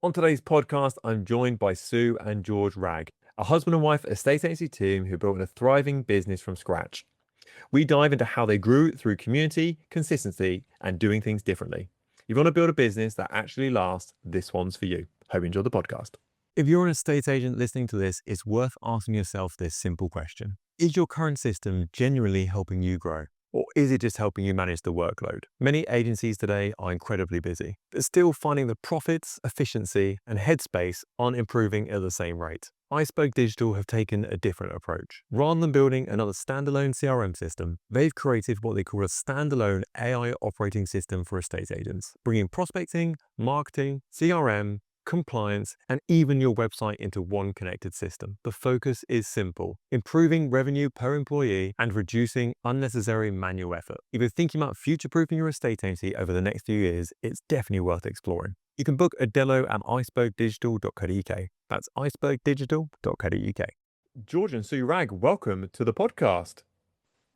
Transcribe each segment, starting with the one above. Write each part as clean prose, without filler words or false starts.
On today's podcast, I'm joined by Sue and George Wragg, a husband and wife estate agency team who built a thriving business from scratch. We dive into how they grew through community, consistency, and doing things differently. If you want to build a business that actually lasts, this one's for you. Hope you enjoy the podcast. If you're an estate agent listening to this, it's worth asking yourself this simple question. Is your current system genuinely helping you grow? Or is it just helping you manage the workload? Many agencies today are incredibly busy, but still finding the profits, efficiency, and headspace aren't improving at the same rate. Iceberg Digital have taken a different approach. Rather than building another standalone CRM system, they've created what they call a standalone AI operating system for estate agents, bringing prospecting, marketing, CRM, compliance, and even your website into one connected system. The focus is simple: improving revenue per employee and reducing unnecessary manual effort. If you're thinking about future-proofing your estate agency over the next few years, it's definitely worth exploring. You can book a demo at icebergdigital.co.uk. That's icebergdigital.co.uk. George and Sue Wragg, welcome to the podcast.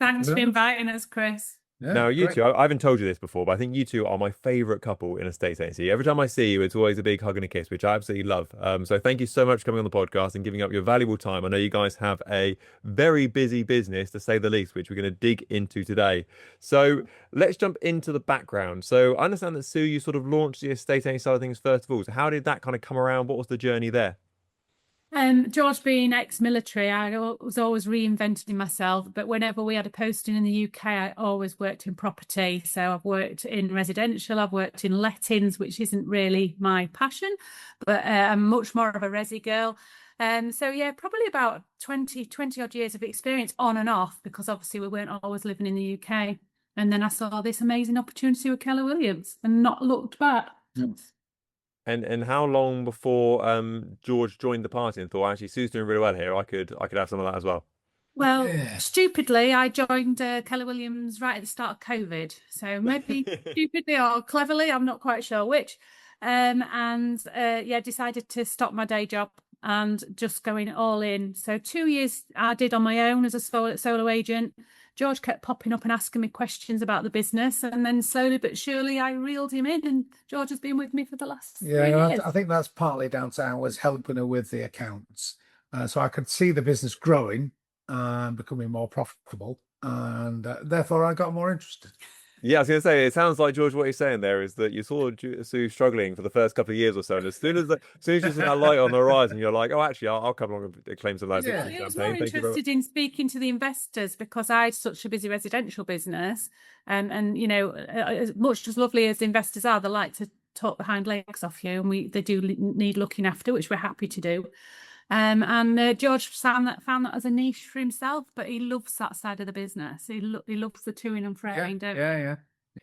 Thanks for inviting us, Chris. Yeah, now, you two, I haven't told you this before, but I think you two are my favourite couple in estate agency. Every time I see you, it's always a big hug and a kiss, which I absolutely love. So thank you so much for coming on the podcast and giving up your valuable time. I know you guys have a very busy business, to say the least, which we're going to dig into today. So let's jump into the background. So I understand that, Sue, you sort of launched the estate agency side of things first of all. So how did that kind of come around? What was the journey there? George being ex-military, I was always reinventing myself, but whenever we had a posting in the UK, I always worked in property. So I've worked in residential, I've worked in lettings, which isn't really my passion, but I'm much more of a resi girl. So yeah, probably about 20 odd years of experience on and off, because obviously we weren't always living in the UK. And then I saw this amazing opportunity with Keller Williams and not looked back. Yep. And how long before George joined the party and thought, actually, Sue's doing really well here, I could have some of that as well? Well, stupidly, I joined Keller Williams right at the start of COVID. So maybe stupidly or cleverly, I'm not quite sure which. Decided to stop my day job and just going all in. So 2 years I did on my own as a solo agent. George kept popping up and asking me questions about the business, and then slowly but surely I reeled him in, and George has been with me for the last 3 years. I think that's partly down to I was helping her with the accounts, so I could see the business growing and becoming more profitable, and therefore I got more interested. Yeah, I was going to say, it sounds like, George, what you're saying there is that you saw Sue struggling for the first couple of years or so, and as soon as you see that light on the horizon, you're like, oh, actually, I'll come along and claim some of that. Yeah, I was more interested in speaking to the investors, because I had such a busy residential business, and you know, as much as lovely as investors are, they like to talk behind legs off you, and they do need looking after, which we're happy to do. George found that as a niche for himself, but he loves that side of the business. He loves the toing and froing, don't he?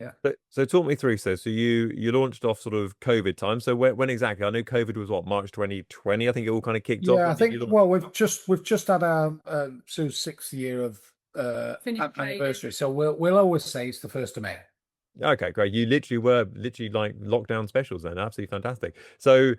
Yeah. So talk me through. So you launched off sort of COVID time. So when exactly? I know COVID was what, March 2020. I think it all kind of kicked off. Yeah, I think. Well, we've just had our Sue's 6th year of anniversary. So we'll always say it's the 1st of May. Okay, great. You were like lockdown specials then. Absolutely fantastic. So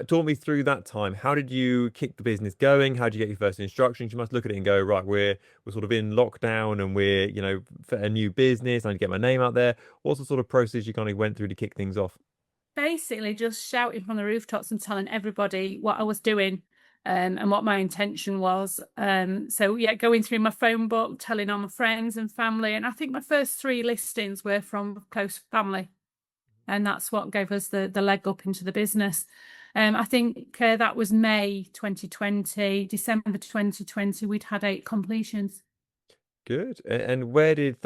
talk me through that time. How did you kick the business going? How did you get your first instructions? You must look at it and go, right, we're sort of in lockdown and we're, you know, for a new business. I need to get my name out there. What's the sort of process you kind of went through to kick things off? Basically just shouting from the rooftops and telling everybody what I was doing. And what my intention was. Going through my phone book, telling all my friends and family. And I think my first 3 listings were from close family. And that's what gave us the leg up into the business. I think that was May 2020, December 2020, we'd had 8 completions. Good. And where did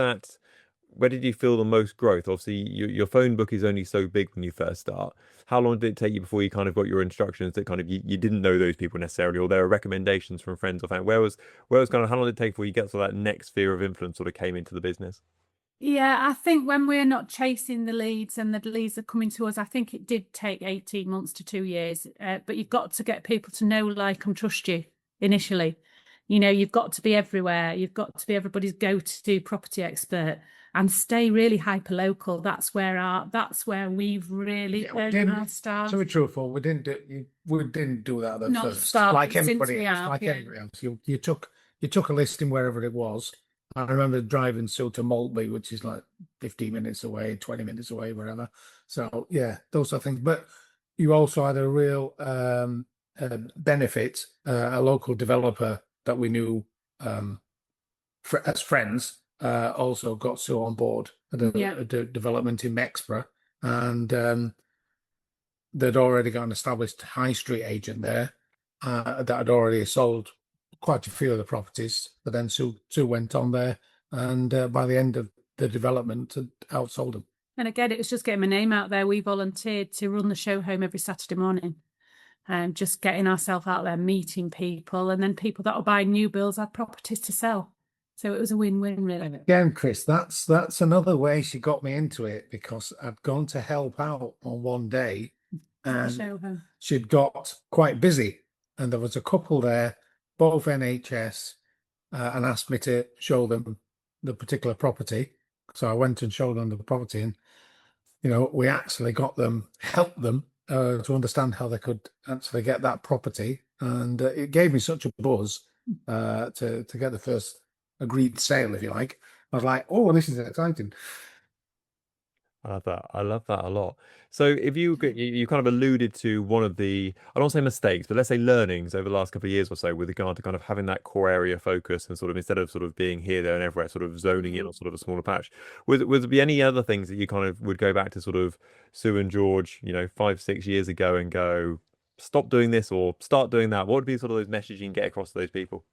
you feel the most growth? Obviously, your phone book is only so big when you first start. How long did it take you before you kind of got your instructions that kind of you didn't know those people necessarily, or there were recommendations from friends or family? Where was kind of, how long did it take before you get to that next sphere of influence sort of came into the business? Yeah, I think when we're not chasing the leads and the leads are coming to us, I think it did take 18 months to 2 years. But you've got to get people to know, like, and trust you initially. You know, you've got to be everywhere. You've got to be everybody's go-to property expert. And stay really hyper local. That's where we've really earned our stars. To be truthful, we didn't do that at first. Like everybody else. You took a listing wherever it was. I remember driving to Maltby, which is like 15 minutes away, 20 minutes away, wherever. So yeah, those are things. But you also had a real benefit. A local developer that we knew as friends also got Sue on board at a development in Mexborough, and they'd already got an established high street agent there that had already sold quite a few of the properties. But then Sue went on there, and by the end of the development, had outsold them. And again, it was just getting my name out there. We volunteered to run the show home every Saturday morning, and just getting ourselves out there, meeting people, and then people that were buying new builds had properties to sell. So it was a win-win, really. Again, Chris, that's another way she got me into it, because I'd gone to help out on one day, and she'd got quite busy, and there was a couple there, both NHS, and asked me to show them the particular property. So I went and showed them the property, and we actually helped them to understand how they could actually get that property, and it gave me such a buzz to get the first agreed sale, if you like. I was like, oh, this is exciting. I love that. I love that a lot. So if you kind of alluded to one of the, I don't say mistakes, but let's say learnings over the last couple of years or so with regard to kind of having that core area focus, and sort of, instead of sort of being here, there and everywhere, sort of zoning in on sort of a smaller patch. Would there be any other things that you kind of would go back to sort of Sue and George, 5-6 years ago, and go, stop doing this or start doing that? What would be sort of those messages you can get across to those people?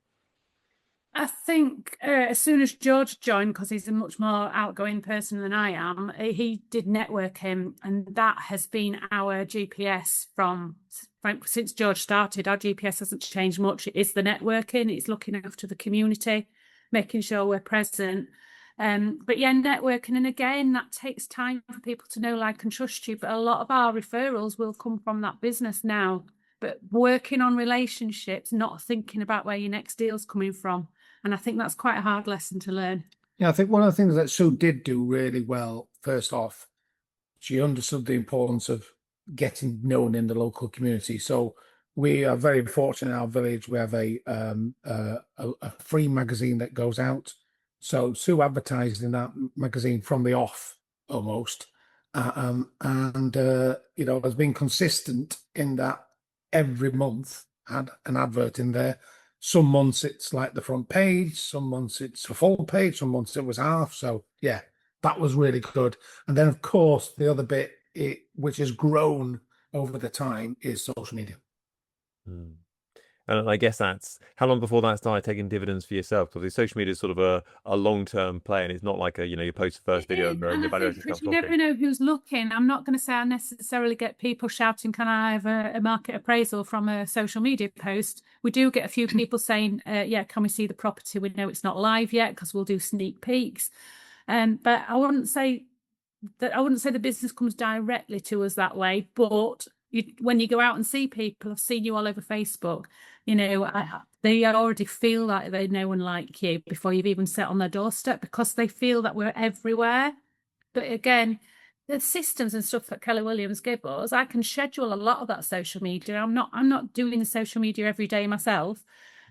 I think as soon as George joined, because he's a much more outgoing person than I am, he did networking, and that has been our GPS since George started. Our GPS hasn't changed much. It is the networking. It's looking after the community, making sure we're present. But yeah, networking, and again, that takes time for people to know, like, and trust you. But a lot of our referrals will come from that business now. But working on relationships, not thinking about where your next deal's coming from. And I think that's quite a hard lesson to learn. Yeah, I think one of the things that Sue did do really well, first off, she understood the importance of getting known in the local community. So we are very fortunate in our village. We have a free magazine that goes out. So Sue advertised in that magazine from the off, almost. And has been consistent in that every month had an advert in there. Some months it's like the front page, some months it's a full page, some months it was half. So yeah, that was really good. And then of course the other bit, which has grown over the time, is social media. And I guess that's how long before that started taking dividends for yourself, because social media is sort of a long-term play, and it's not like you post the first video and your valuation comes. You never know who's looking. I'm not going to say I necessarily get people shouting, can I have a market appraisal from a social media post? We do get a few people saying, yeah, can we see the property? We know it's not live yet because we'll do sneak peeks. But I wouldn't say the business comes directly to us that way, but when you go out and see people, I've seen you all over Facebook, they already feel like they know and like you before you've even sat on their doorstep, because they feel that we're everywhere. But again, the systems and stuff that Keller Williams give us, I can schedule a lot of that social media. I'm not doing the social media every day myself,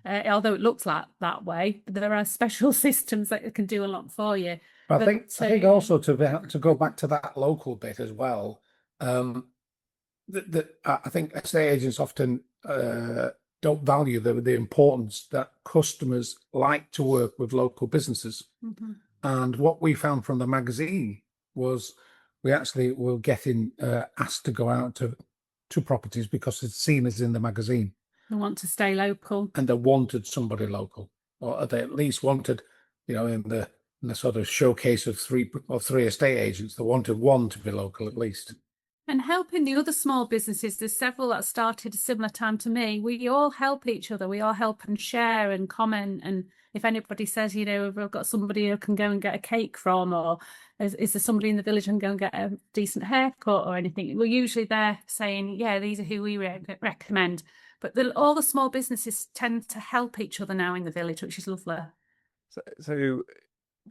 although it looks like that way. But there are special systems that can do a lot for you. I think also to go back to that local bit as well. I think estate agents often don't value the importance that customers like to work with local businesses. Mm-hmm. And what we found from the magazine was we actually were getting asked to go out to properties because it's seen as in the magazine. They want to stay local, and they wanted somebody local, or they at least wanted, in the sort of showcase of three estate agents, they wanted one to be local at least. And helping the other small businesses, there's several that started a similar time to me. We all help each other. We all help and share and comment. And if anybody says, we've got somebody who can go and get a cake from, or is there somebody in the village who can go and get a decent haircut or anything, we're usually there saying, yeah, these are who we recommend. But all the small businesses tend to help each other now in the village, which is lovely. So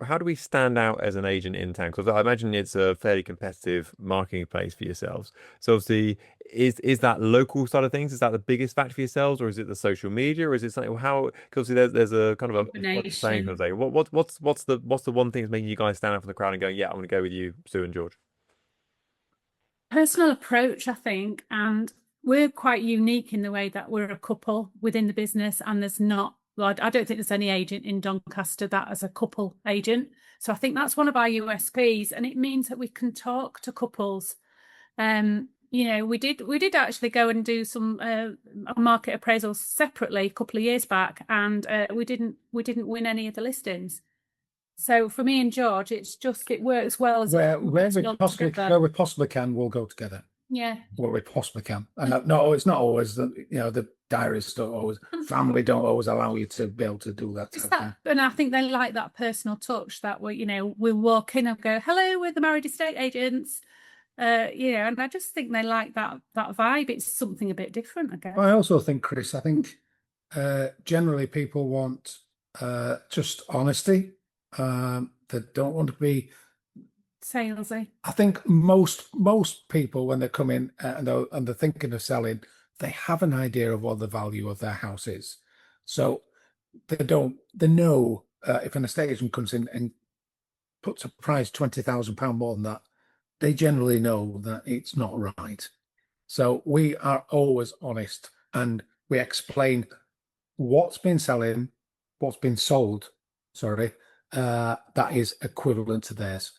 how do we stand out as an agent in town? Because I imagine it's a fairly competitive marketing place for yourselves. So obviously, is that local side of things? Is that the biggest factor for yourselves, or is it the social media, or is it something? How? Because there's a kind of a saying kind of thing. What's the one thing that's making you guys stand out from the crowd and going, yeah, I'm going to go with you, Sue and George? Personal approach, I think, and we're quite unique in the way that we're a couple within the business, and there's not, well, I don't think there's any agent in Doncaster that is a couple agent. So I think that's one of our USPs, and it means that we can talk to couples. We did actually go and do some market appraisals separately a couple of years back, and we didn't win any of the listings. So for me and George, it works well as where we possibly can, we'll go together. Yeah. Where we possibly can. And no, it's not always the diaries don't always, family don't always allow you to be able to do that. And I think they like that personal touch that we'll walk in and go, hello, we're the married estate agents. And I just think they like that vibe. It's something a bit different, I guess. I also think, Chris, generally people want just honesty. They don't want to be salesy. I think most people, when they come in and they're thinking of selling, they have an idea of what the value of their house is. So they know if an estate agent comes in and puts a price £20,000 more than that, they generally know that it's not right. So we are always honest, and we explain what's been selling, what's been sold, that is equivalent to theirs.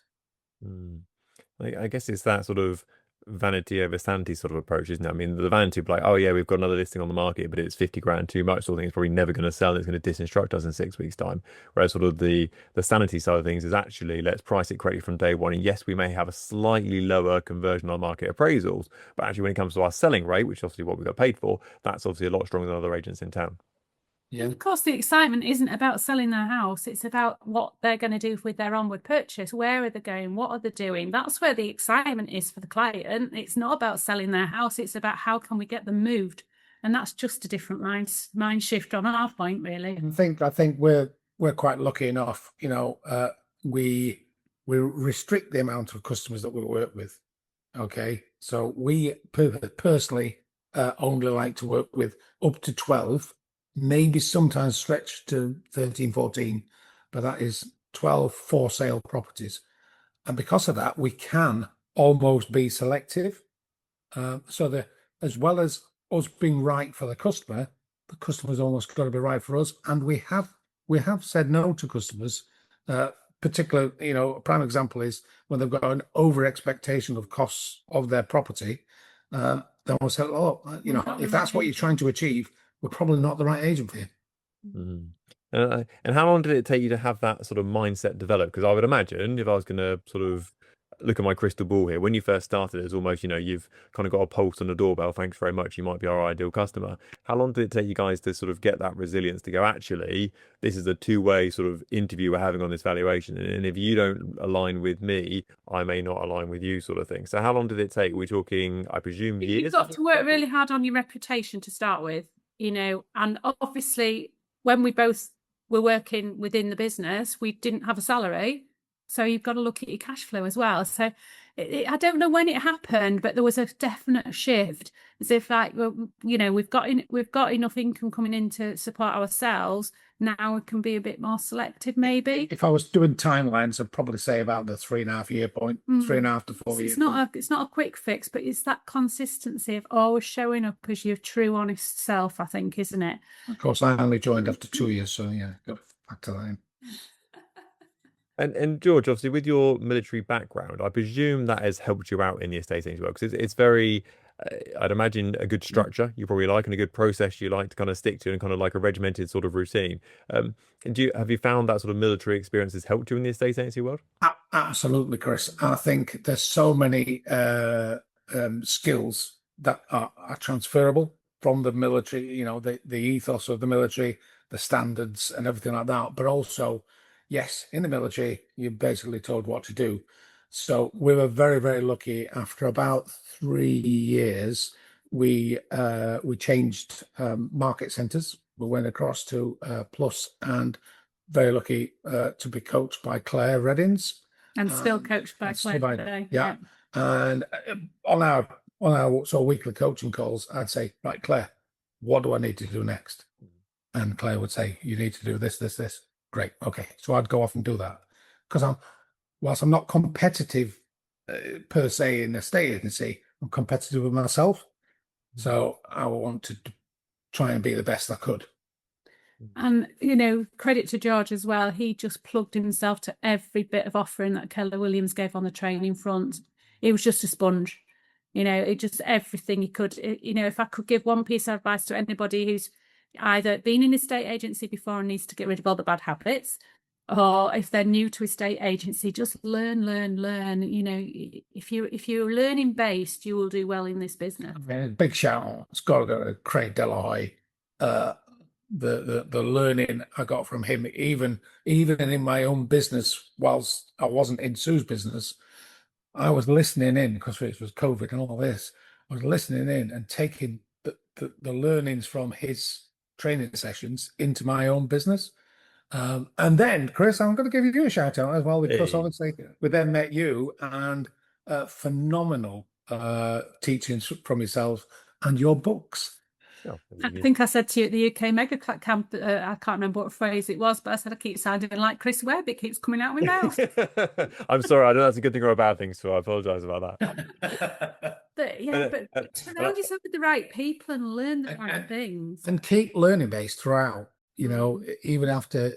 I guess it's that sort of vanity over sanity sort of approach, isn't it? I mean, the vanity of like, oh yeah, we've got another listing on the market, but it's 50 grand too much, so I think it's probably never going to sell. It's going to disinstruct us in 6 weeks' time. Whereas sort of the sanity side of things is actually, let's price it correctly from day one. And yes, we may have a slightly lower conversion on market appraisals, but actually when it comes to our selling rate, which is obviously what we got paid for, that's obviously a lot stronger than other agents in town. Yeah. Of course, the excitement isn't about selling their house. It's about what they're going to do with their onward purchase. Where are they going? What are they doing? That's where the excitement is for the client. It's not about selling their house. It's about how can we get them moved. And that's just a different mind shift on our point, really. I think we're quite lucky enough. We restrict the amount of customers that we work with. Okay, so we personally only like to work with up to 12. Maybe sometimes stretch to 13, 14, but that is 12 for sale properties. And because of that, we can almost be selective. So as well as us being right for the customer's almost got to be right for us. And we have said no to customers. Particularly, a prime example is when they've got an over expectation of costs of their property. Then we'll say, if that's what you're trying to achieve, we're probably not the right agent for you. And how long did it take you to have that sort of mindset develop? Because I would imagine if I was going to sort of look at my crystal ball here, when you first started, it's almost, you've kind of got a pulse on the doorbell. Thanks very much. You might be our ideal customer. How long did it take you guys to sort of get that resilience to go, actually, this is a two-way sort of interview we're having on this valuation. And if you don't align with me, I may not align with you, sort of thing. So how long did it take? We're talking, I presume, years? You've got to work really hard on your reputation to start with. And obviously when we both were working within the business, we didn't have a salary. So you've got to look at your cash flow as well. So I don't know when it happened, but there was a definite shift. As if we've got enough income coming in to support ourselves. Now we can be a bit more selective, maybe. If I was doing timelines, I'd probably say about the 3.5 year point, 3.5 to 4 years. It's not a quick fix, but it's that consistency of always showing up as your true, honest self, I think, isn't it? Of course, I only joined after 2 years, so yeah, got to factor that in. And George, obviously, with your military background, I presume that has helped you out in the estate agency work, because it's very, I'd imagine, a good structure you probably like, and a good process you like to kind of stick to, and kind of like a regimented sort of routine. And have you found that sort of military experience has helped you in the estate agency world? Absolutely, Chris. I think there's so many skills that are transferable from the military, the ethos of the military, the standards and everything like that, but also, yes, in the military, you're basically told what to do. So we were very, very lucky. After about 3 years, we changed market centres. We went across to Plus, and very lucky to be coached by Claire Reddins. And still coached by Claire today. Yeah. And on our sort of weekly coaching calls, I'd say, right, Claire, what do I need to do next? And Claire would say, you need to do this, this, this. Great. Okay. So I'd go off and do that, because whilst I'm not competitive per se in a estate agency. I'm competitive with myself, so I wanted to try and be the best I could. And, credit to George as well. He just plugged himself to every bit of offering that Keller Williams gave on the training front. He was just a sponge. It just everything he could. If I could give one piece of advice to anybody who's either been in estate agency before and needs to get rid of all the bad habits, or if they're new to estate agency, just learn. If you're learning based, you will do well in this business. I mean, big shout out. It's got to go to Craig Delahoy. The learning I got from him, even in my own business, whilst I wasn't in Sue's business, I was listening in because it was COVID and all this. I was listening in and taking the learnings from his training sessions into my own business. And then, Chris, I'm going to give you a shout out as well, because obviously we then met you, and phenomenal teachings from yourself and your books. Oh, I think I said to you at the UK Mega Camp, I can't remember what phrase it was, but I said I keep sounding like Chris Webb. It keeps coming out of my mouth. I'm sorry. I don't know if that's a good thing or a bad thing, so I apologise about that. But surround yourself with the right people and learn the right things. And keep learning based throughout. Even after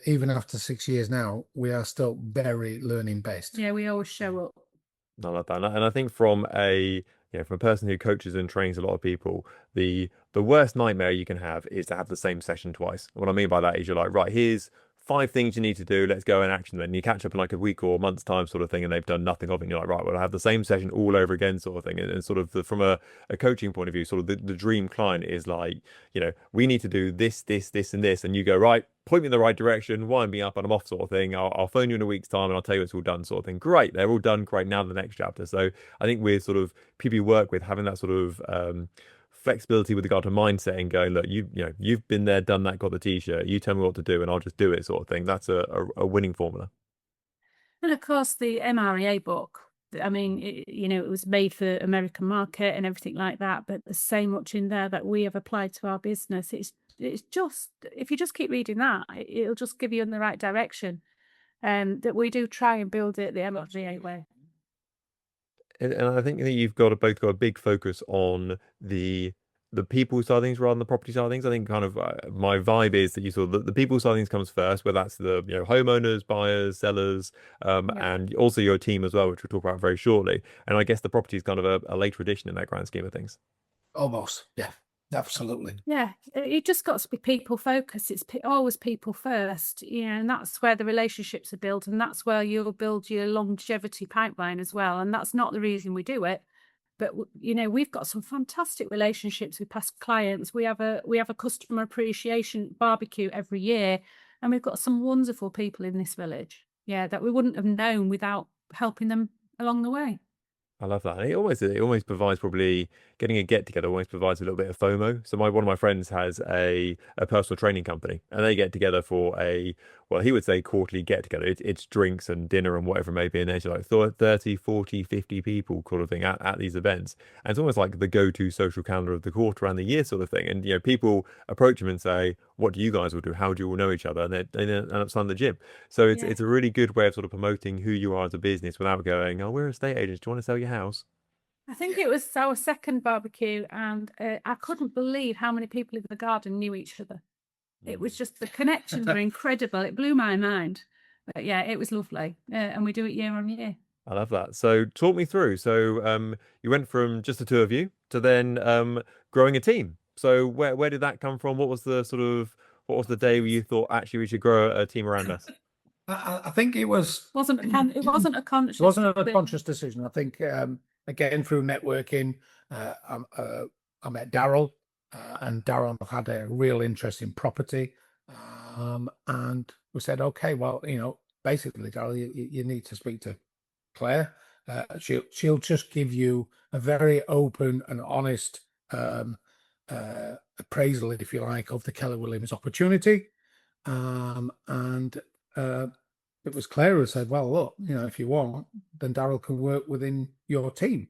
6 years now, we are still very learning based. Yeah, we always show up. I love that. And I think from a person who coaches and trains a lot of people, the worst nightmare you can have is to have the same session twice. What I mean by that is you're like, right, here's 5 things you need to do. Let's go and action them. And you catch up in like a week or a month's time sort of thing, and they've done nothing of it. And you're like, right, well, I have the same session all over again sort of thing. And sort of from a coaching point of view, sort of the dream client is like, we need to do this, and this. And you go, right, point me in the right direction, wind me up, and I'm off sort of thing. I'll phone you in a week's time and I'll tell you it's all done sort of thing. Great. They're all done. Great. Now the next chapter. So I think with sort of people you work with, having that sort of flexibility with regard to mindset and going, look, you've been there, done that, got the t-shirt, you tell me what to do and I'll just do it sort of thing. That's a winning formula. And of course the MREA book, I mean, it was made for the American market and everything like that, but there's so much in there that we have applied to our business. It's just, if you just keep reading that, it'll just give you in the right direction. That we do try and build it the MREA way. And I think that you've both got a big focus on the people side of things rather than the property side of things. I think kind of my vibe is that you saw the people side of things comes first, whether that's the homeowners, buyers, sellers, and also your team as well, which we'll talk about very shortly. And I guess the property is kind of a later addition in that grand scheme of things. Almost, yeah. Absolutely. Yeah, it just got to be people focused. It's always people first, and that's where the relationships are built, and that's where you'll build your longevity pipeline as well. And that's not the reason we do it, but we've got some fantastic relationships with past clients. We have a customer appreciation barbecue every year, and we've got some wonderful people in this village, that we wouldn't have known without helping them along the way. I love that. And it almost provides, probably getting a get together almost provides a little bit of FOMO. So one of my friends has a personal training company, and they get together for he would say quarterly get together. It's drinks and dinner and whatever it may be. And there's like 30, 40, 50 people kind of thing at these events. And it's almost like the go-to social calendar of the quarter and the year sort of thing. And, people approach them and say, what do you guys all do? How do you all know each other? And they end up starting the gym. So it's a really good way of sort of promoting who you are as a business without going, oh, we're estate agents. Do you want to sell your house? I think it was our second barbecue, and I couldn't believe how many people in the garden knew each other. It was just, the connections were incredible. It blew my mind. But yeah, it was lovely. And we do it year on year. I love that. So talk me through. So you went from just the two of you to then growing a team. So where did that come from? What was the day where you thought, actually, we should grow a team around us? I think it wasn't a conscious decision. I think again, through networking, I met Daryl, and Daryl had a real interest in property, and we said, okay, well, basically, Daryl, you need to speak to Claire. She'll just give you a very open and honest appraisal, if you like, of the Keller Williams opportunity, and it was Claire who said, well, look, if you want, then Daryl can work within your team.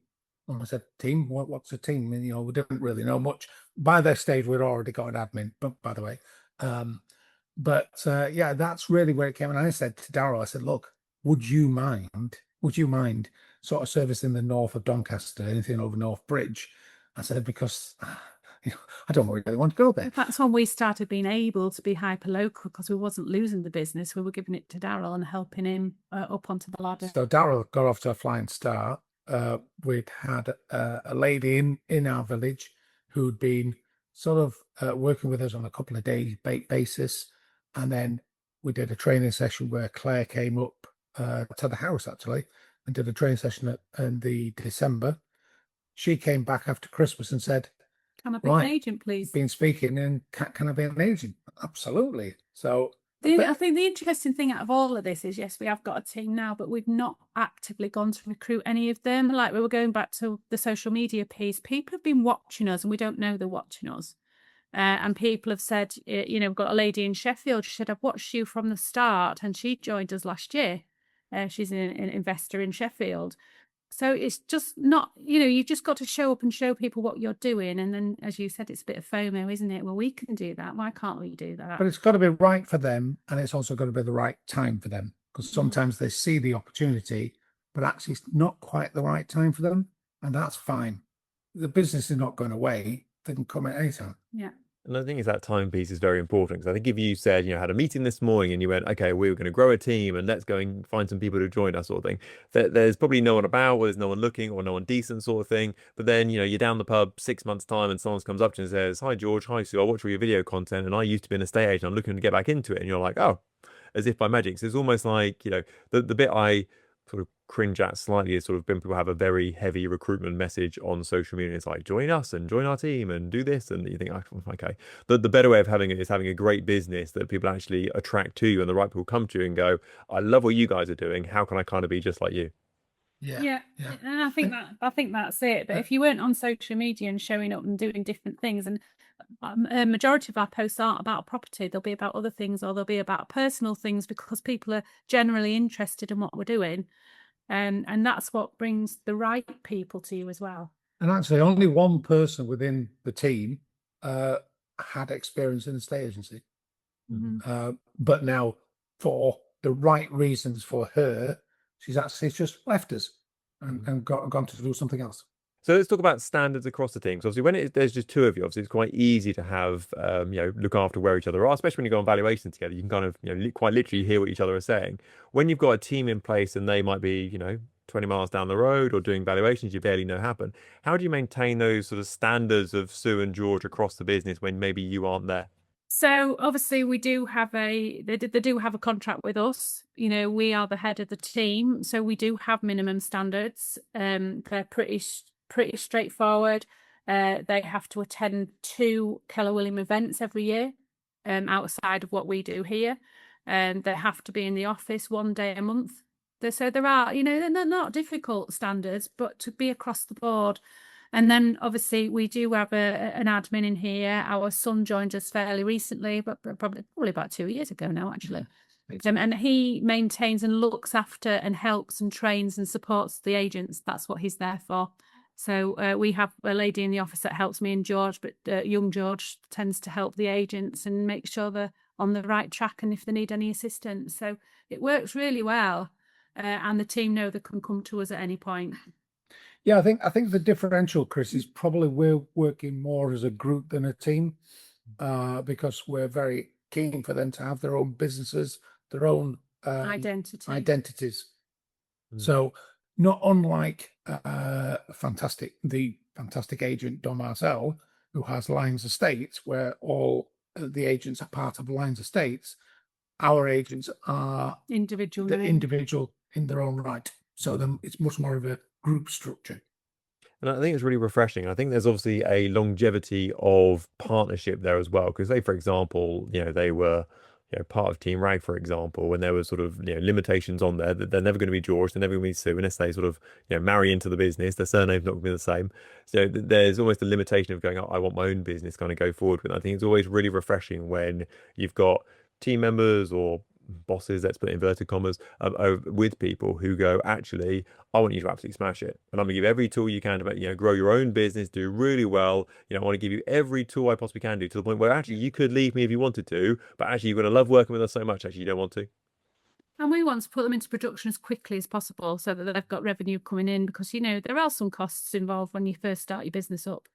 And I said, team? What's a team? And, we didn't really know much. By that stage, we'd already got an admin, by the way. That's really where it came. And I said to Daryl, I said, look, would you mind would you mind sort of servicing the north of Doncaster, anything over North Bridge? I said, because I don't really want to go there. That's when we started being able to be hyper local, because we wasn't losing the business. We were giving it to Daryl and helping him up onto the ladder. So Daryl got off to a flying start. We'd had a lady in our village who'd been sort of working with us on a couple of days basis. And then we did a training session where Claire came up to the house, actually, and did a training session in the December. She came back after Christmas and said, "Can I be an agent, please?" Been speaking, and can I be an agent? Absolutely. So I think the interesting thing out of all of this is, yes, we have got a team now, but we've not actively gone to recruit any of them. Like, we were going back to the social media piece. People have been watching us, and we don't know they're watching us. And people have said, we've got a lady in Sheffield. She said, "I've watched you from the start," and she joined us last year. She's an investor in Sheffield. So it's just not, you've just got to show up and show people what you're doing. And then, as you said, it's a bit of FOMO, isn't it? Well, we can do that. Why can't we do that? But it's got to be right for them. And it's also got to be the right time for them. Because sometimes they see the opportunity, but actually it's not quite the right time for them. And that's fine. The business is not going away. They can come at any time. Yeah. And I think is that time piece is very important, because I think if you said, had a meeting this morning and you went, okay, we were going to grow a team and let's go and find some people to join us, sort of thing, there's probably no one about, or there's no one looking, or no one decent, sort of thing. But then, you're down the pub 6 months' time and someone comes up to you and says, "Hi, George. Hi, Sue. I watch all your video content and I used to be an estate agent. I'm looking to get back into it." And you're like, oh, as if by magic. So it's almost like, the bit I sort of cringe at slightly is sort of when people have a very heavy recruitment message on social media. It's like, join us and join our team and do this, and you think, okay, the better way of having it is having a great business that people actually attract to you, and the right people come to you and go, "I love what you guys are doing. How can I kind of be just like you?" Yeah. And I think that's it. But if you weren't on social media and showing up and doing different things, and a majority of our posts aren't about property, they'll be about other things, or they'll be about personal things, because people are generally interested in what we're doing. And that's what brings the right people to you as well. And actually, only one person within the team had experience in the estate agency. But now, for the right reasons for her, she's actually just left us and gone to do something else. So let's talk about standards across the team. Because obviously, when there's just two of you, obviously it's quite easy to have, look after where each other are, especially when you go on valuations together. You can kind of, quite literally hear what each other are saying. When you've got a team in place and they might be, 20 miles down the road or doing valuations you barely know happen, how do you maintain those sort of standards of Sue and George across the business when maybe you aren't there? So obviously they do have a contract with us. We are the head of the team, so we do have minimum standards. They're pretty straightforward. They have to attend 2 Keller William events every year, outside of what we do here. They have to be in the office 1 day a month. So there are, they're not difficult standards, but to be across the board. And then obviously we do have an admin in here. Our son joined us fairly recently, but probably about 2 years ago now, actually. And he maintains and looks after and helps and trains and supports the agents. That's what he's there for. So we have a lady in the office that helps me and George, but young George tends to help the agents and make sure they're on the right track and if they need any assistance. So it works really well. And the team know they can come to us at any point. Yeah, I think the differential, Chris, is probably we're working more as a group than a team, because we're very keen for them to have their own businesses, their own identities. So not unlike the fantastic agent Don Marcel, who has Lyons Estates, where all the agents are part of Lyons Estates. Our agents are individual in their own right. So then it's much more of a group structure. And I think it's really refreshing. I think there's obviously a longevity of partnership there as well. Because they, for example, they were part of Team Wragg, for example, when there was sort of limitations on there that they're never going to be George, they're never going to be Sue, unless they sort of marry into the business. Their surname's not going to be the same. So there's almost a limitation of going, oh, I want my own business kind of go forward with. I think it's always really refreshing when you've got team members or bosses, let's put inverted commas, with people who go, actually, I want you to absolutely smash it, and I'm gonna give every tool you can to grow your own business, do really well. I want to give you every tool I possibly can do, to the point where actually you could leave me if you wanted to, but actually you're going to love working with us so much actually you don't want to. And we want to put them into production as quickly as possible so that they've got revenue coming in, because, there are some costs involved when you first start your business up.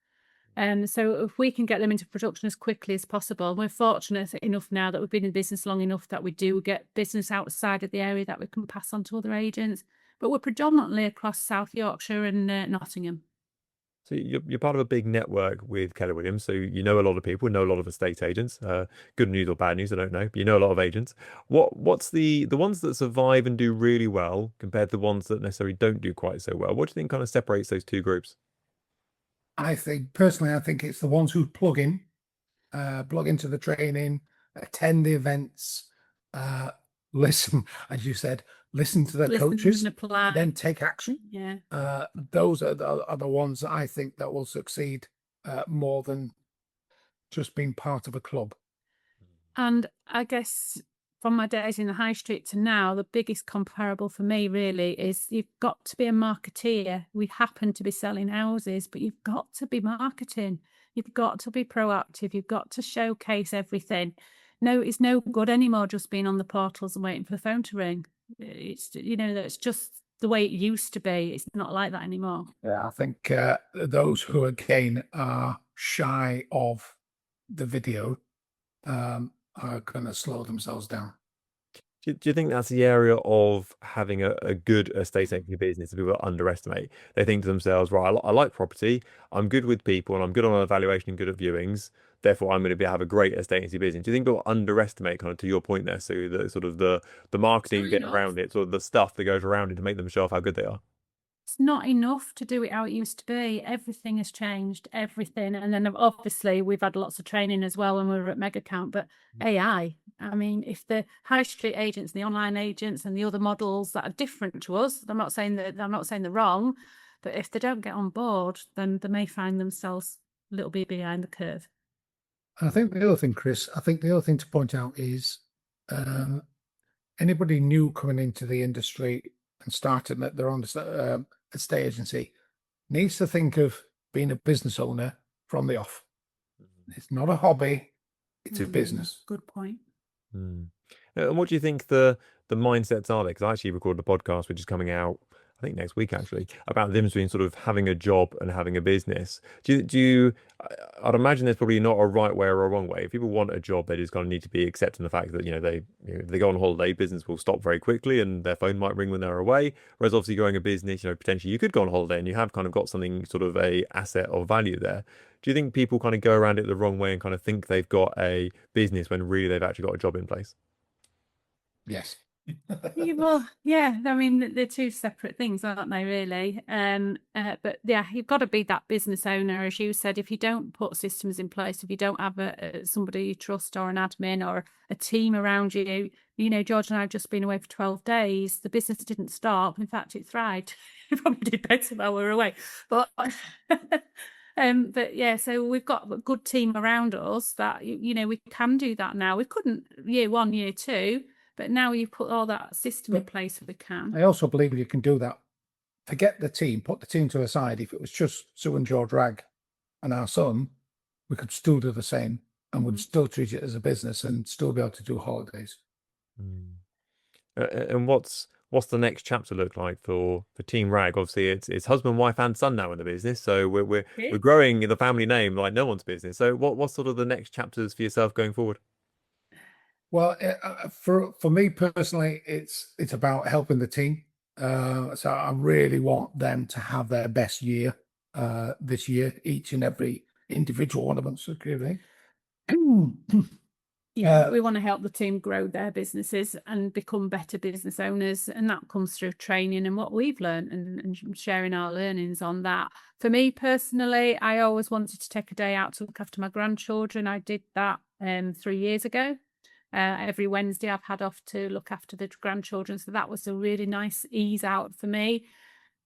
And so if we can get them into production as quickly as possible, we're fortunate enough now that we've been in business long enough that we do get business outside of the area that we can pass on to other agents. But we're predominantly across South Yorkshire and Nottingham. So you're part of a big network with Keller Williams. So you know a lot of people, know a lot of estate agents. Good news or bad news, I don't know. But you know a lot of agents. What's the ones that survive and do really well compared to the ones that necessarily don't do quite so well? What do you think kind of separates those two groups? I think it's the ones who plug into the training, attend the events, listen, as you said, listen to the coaches, and apply. then take action. Yeah. Those are the ones that I think that will succeed more than just being part of a club. And I guess from my days in the high street to now, the biggest comparable for me really is you've got to be a marketeer. We happen to be selling houses, but you've got to be marketing. You've got to be proactive. You've got to showcase everything. No, it's no good anymore just being on the portals and waiting for the phone to ring. It's, that's just the way it used to be. It's not like that anymore. Yeah, I think those who again are shy of the video are going to slow themselves down. Do you think that's the area of having a good estate agency business that people underestimate? They think to themselves, right, I like property, I'm good with people, and I'm good on evaluation and good at viewings. Therefore, I'm going to have a great estate agency business. Do you think people underestimate, kind of to your point there, so the sort of the marketing you get around it, sort of the stuff that goes around it to make them show off how good they are? It's not enough to do it how it used to be. Everything has changed, everything. And then obviously we've had lots of training as well when we were at Mega Count, but AI, I mean, if the high street agents, the online agents and the other models that are different to us, I'm not saying they're wrong, but if they don't get on board, then they may find themselves a little bit behind the curve. I think the other thing, Chris, to point out is anybody new coming into the industry and starting at their own estate agency needs to think of being a business owner from the off. It's not a hobby, it's a business. Good point. And what do you think the mindsets are there? Because I actually recorded a podcast which is coming out, I think next week actually, about the difference between sort of having a job and having a business. I'd imagine there's probably not a right way or a wrong way. If people want a job, they just kind of need to be accepting the fact that, if they go on holiday, business will stop very quickly and their phone might ring when they're away. Whereas obviously going a business, potentially you could go on holiday and you have kind of got something sort of a asset of value there. Do you think people kind of go around it the wrong way and kind of think they've got a business when really they've actually got a job in place? Yes. Well, yeah, I mean, they're two separate things, aren't they, really? But yeah, you've got to be that business owner. As you said, if you don't put systems in place, if you don't have somebody you trust or an admin or a team around you, George and I have just been away for 12 days. The business didn't stop. In fact, it thrived. It probably did better while we were away. But but yeah, so we've got a good team around us that, we can do that now. We couldn't year one, year two. But now you've put all that system in place, we can. I also believe you can do that. Forget the team, put the team to the side. If it was just Sue and George Wragg and our son, we could still do the same and would still treat it as a business and still be able to do holidays. And what's the next chapter look like for Team Wragg? Obviously, it's husband, wife, and son now in the business. So we're growing the family name like no one's business. So what's sort of the next chapters for yourself going forward? Well, for me personally, it's about helping the team. So I really want them to have their best year this year, each and every individual one of them. So, yeah, we want to help the team grow their businesses and become better business owners, and that comes through training and what we've learned and sharing our learnings on that. For me personally, I always wanted to take a day out to look after my grandchildren. I did that 3 years ago. Every Wednesday I've had off to look after the grandchildren. So that was a really nice ease out for me.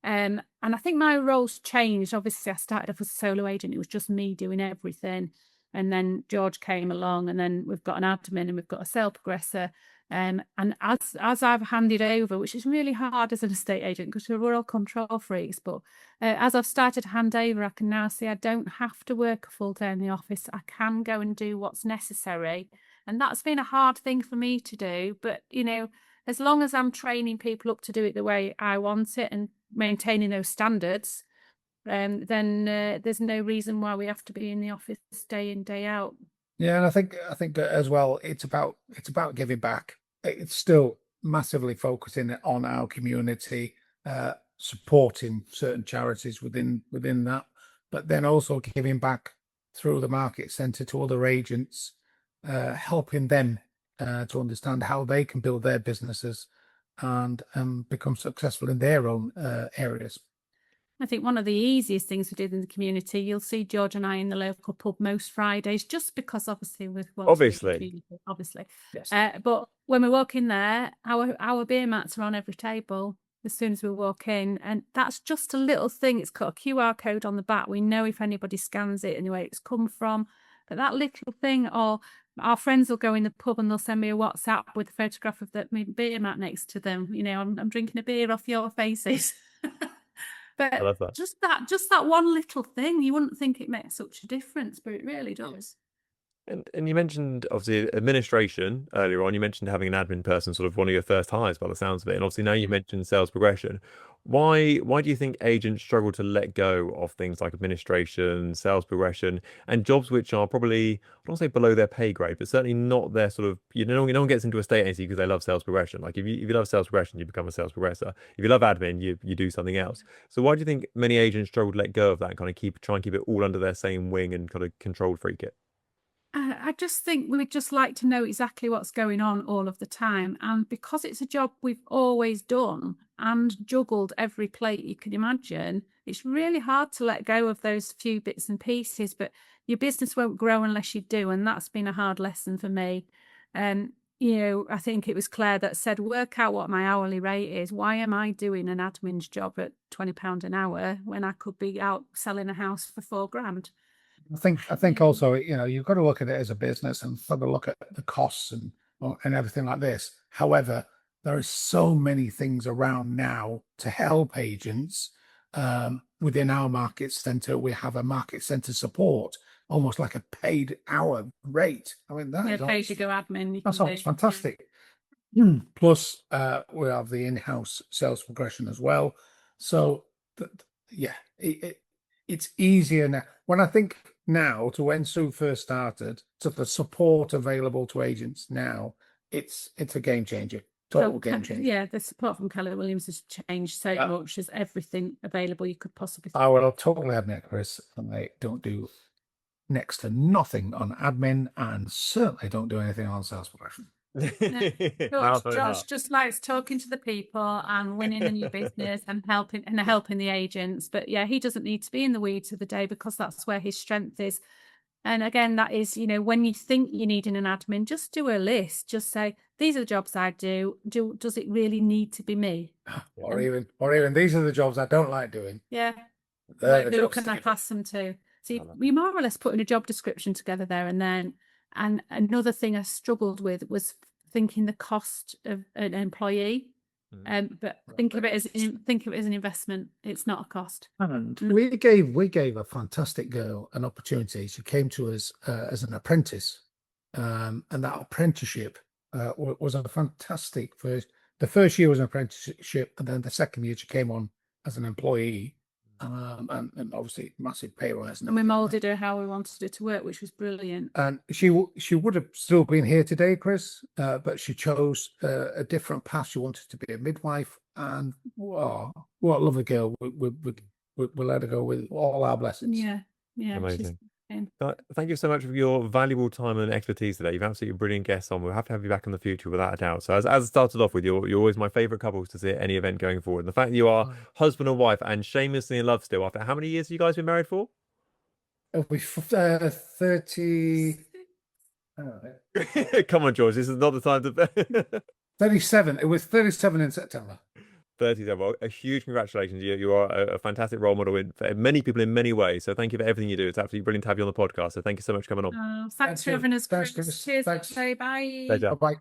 And I think my roles changed. Obviously, I started off as a solo agent. It was just me doing everything. And then George came along, and then we've got an admin and we've got a sale progressor. And as I've handed over, which is really hard as an estate agent because we're all control freaks, but as I've started to hand over, I can now see I don't have to work a full day in the office. I can go and do what's necessary. And that's been a hard thing for me to do. But, as long as I'm training people up to do it the way I want it and maintaining those standards, then there's no reason why we have to be in the office day in, day out. Yeah, and I think that as well, it's about giving back. It's still massively focusing on our community, supporting certain charities within that, but then also giving back through the market centre to other agents, helping them to understand how they can build their businesses and become successful in their own areas. I think one of the easiest things we do in the community, you'll see George and I in the local pub most Fridays, just because obviously Obviously. Yes. But when we walk in there, our beer mats are on every table as soon as we walk in, and that's just a little thing. It's got a QR code on the back. We know if anybody scans it and where it's come from. But that little thing, or our friends will go in the pub and they'll send me a WhatsApp with a photograph of my beer mat next to them. You know, I'm drinking a beer off your faces. But I love that. just that one little thing, you wouldn't think it makes such a difference, but it really does. And you mentioned obviously administration earlier on. You mentioned having an admin person, sort of one of your first hires by the sounds of it. And obviously now you mentioned sales progression. Why do you think agents struggle to let go of things like administration, sales progression, and jobs which are probably, I don't want to say below their pay grade, but certainly not their sort of, no one gets into a estate agency because they love sales progression. Like if you love sales progression, you become a sales progressor. If you love admin, you do something else. So why do you think many agents struggle to let go of that and kind of try and keep it all under their same wing and kind of control freak it? I just think we'd just like to know exactly what's going on all of the time. And because it's a job we've always done and juggled every plate you can imagine, it's really hard to let go of those few bits and pieces. But your business won't grow unless you do. And that's been a hard lesson for me. You know, I think it was Claire that said, work out what my hourly rate is. Why am I doing an admin's job at £20 an hour when I could be out selling a house for £4,000? I think also, you know, you've got to look at it as a business and sort of look at the costs and everything like this. However, there are so many things around now to help agents. Within our market centre, we have a market centre support, almost like a paid hour rate. I mean, that is pay as you go admin. That's all fantastic. Plus, we have the in-house sales progression as well. So, yeah, it's easier now. When I think now to when Sue first started, to the support available to agents now, it's a game changer. Total game changer. Yeah, the support from Keller Williams has changed so much. There's everything available you could possibly. I will totally admit, Chris, and they don't do next to nothing on admin, and certainly don't do anything on sales progression. Josh just likes talking to the people and winning a new business and helping the agents. But yeah, he doesn't need to be in the weeds of the day because that's where his strength is. And again, that is, you know, when you think you need an admin, just do a list. Just say, these are the jobs I do. Does it really need to be me? Or even these are the jobs I don't like doing. Yeah. Who can I pass them to? See, we more or less putting a job description together there and then. And another thing I struggled with was thinking the cost of an employee. But think of it as an investment. It's not a cost. And we gave a fantastic girl an opportunity. She came to us as an apprentice, and that apprenticeship was a fantastic first. The first year was an apprenticeship, and then the second year she came on as an employee. And obviously massive pay rise. And we moulded her how we wanted it to work, which was brilliant. And she would have still been here today, Chris, but she chose a different path. She wanted to be a midwife, and wow, what a lovely girl. We let her go with all our blessings. Yeah, amazing. Thank you so much for your valuable time and expertise today. You've absolutely brilliant guests on. We'll have to have you back in the future without a doubt. So as I started off with, you're always my favourite couples to see at any event going forward. And the fact that you are husband and wife and shamelessly in love still, after how many years have you guys been married for? It'll be 30. Come on, George. This is not the time to 37. It was 37 in September. 37. Well, a huge congratulations. You are a fantastic role model for many people in many ways. So thank you for everything you do. It's absolutely brilliant to have you on the podcast. So thank you so much for coming on. Thanks for having us, Chris. Cheers. Thanks. Bye. Pleasure. Bye.